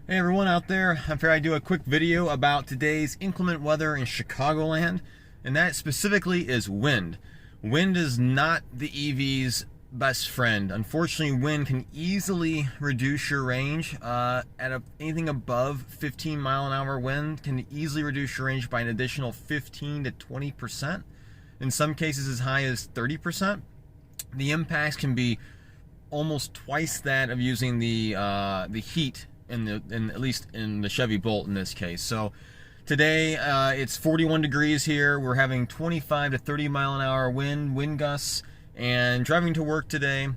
Hey everyone out there, I figured I'd do a quick video about today's inclement weather in Chicagoland, and that specifically is wind. Wind is not the EV's best friend. Unfortunately, wind can easily reduce your range. Anything above 15 mile an hour wind can easily reduce your range by an additional 15 to 20%. In some cases as high as 30%. The impacts can be almost twice that of using the heat at least in the Chevy Bolt in this case. So today it's 41 degrees here. We're having 25 to 30 mile an hour wind gusts, and driving to work today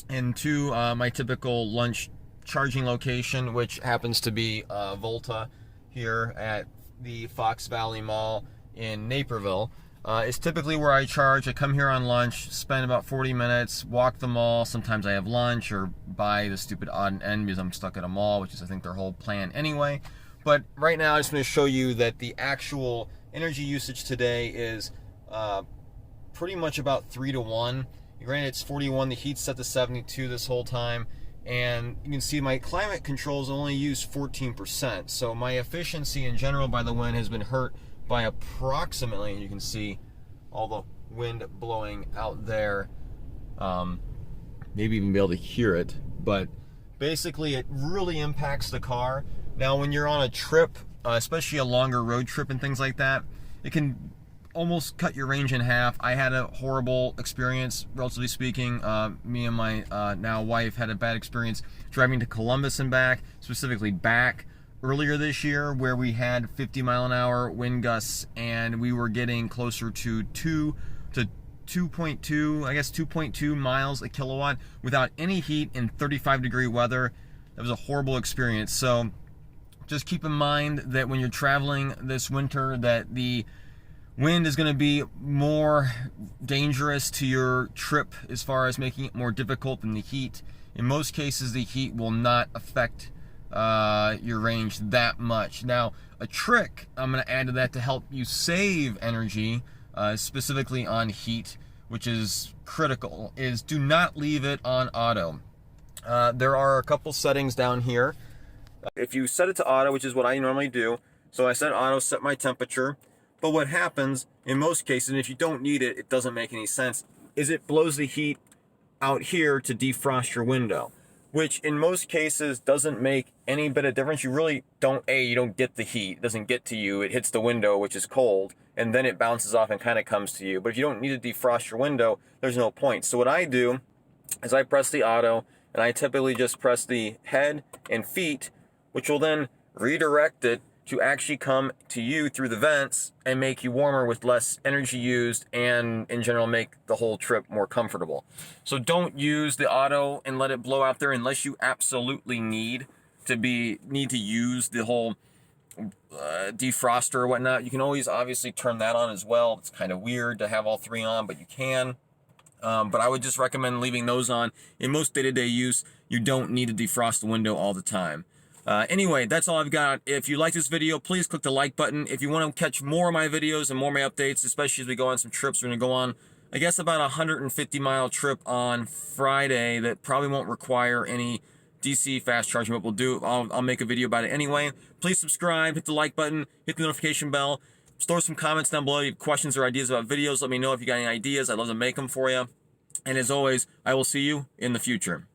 and to my typical lunch charging location, which happens to be Volta here at the Fox Valley Mall in Naperville. It's typically where I charge. I come here on lunch, spend about 40 minutes, walk the mall. Sometimes I have lunch or buy the stupid odd and end because I'm stuck at a mall, which is I think their whole plan anyway. But right now I just want to show you that the actual energy usage today is pretty much about 3 to 1. Granted, it's 41, the heat's set to 72 this whole time, and you can see my climate controls only use 14%. So my efficiency in general by the wind has been hurt by approximately, and you can see all the wind blowing out there, maybe even be able to hear it, but basically it really impacts the car. Now when you're on a trip, especially a longer road trip and things like that, it can almost cut your range in half. I had a horrible experience, relatively speaking. Me and my now wife had a bad experience driving to Columbus and back, specifically back earlier this year, where we had 50 mile an hour wind gusts and we were getting closer to 2.2 miles a kilowatt without any heat in 35-degree weather. That was a horrible experience. So just keep in mind that when you're traveling this winter, that the wind is going to be more dangerous to your trip as far as making it more difficult than the heat. In most cases, the heat will not affect your range that much. Now, a trick I'm going to add to that to help you save energy, specifically on heat, which is critical, is do not leave it on auto. There are a couple settings down here. If you set it to auto, which is what I normally do, so I set auto, set my temperature, but what happens in most cases, and if you don't need it, it doesn't make any sense, is it blows the heat out here to defrost your window, which in most cases doesn't make any bit of difference. You really don't, you don't get the heat. It doesn't get to you. It hits the window, which is cold, and then it bounces off and kind of comes to you. But if you don't need to defrost your window, there's no point. So what I do is I press the auto, and I typically just press the head and feet, which will then redirect it to actually come to you through the vents and make you warmer with less energy used, and in general make the whole trip more comfortable. So don't use the auto and let it blow out there unless you absolutely need to use the whole defroster or whatnot. You can always obviously turn that on as well. It's kind of weird to have all three on, but you can. But I would just recommend leaving those on. In most day-to-day use, you don't need to defrost the window all the time. Anyway, that's all I've got. If you like this video, please click the like button. If you want to catch more of my videos and more of my updates, especially as we go on some trips, we're going to go on, I guess, about a 150-mile trip on Friday that probably won't require any DC fast charging, but I'll make a video about it anyway. Please subscribe, hit the like button, hit the notification bell, throw some comments down below. If you have questions or ideas about videos, let me know if you got any ideas. I'd love to make them for you. And as always, I will see you in the future.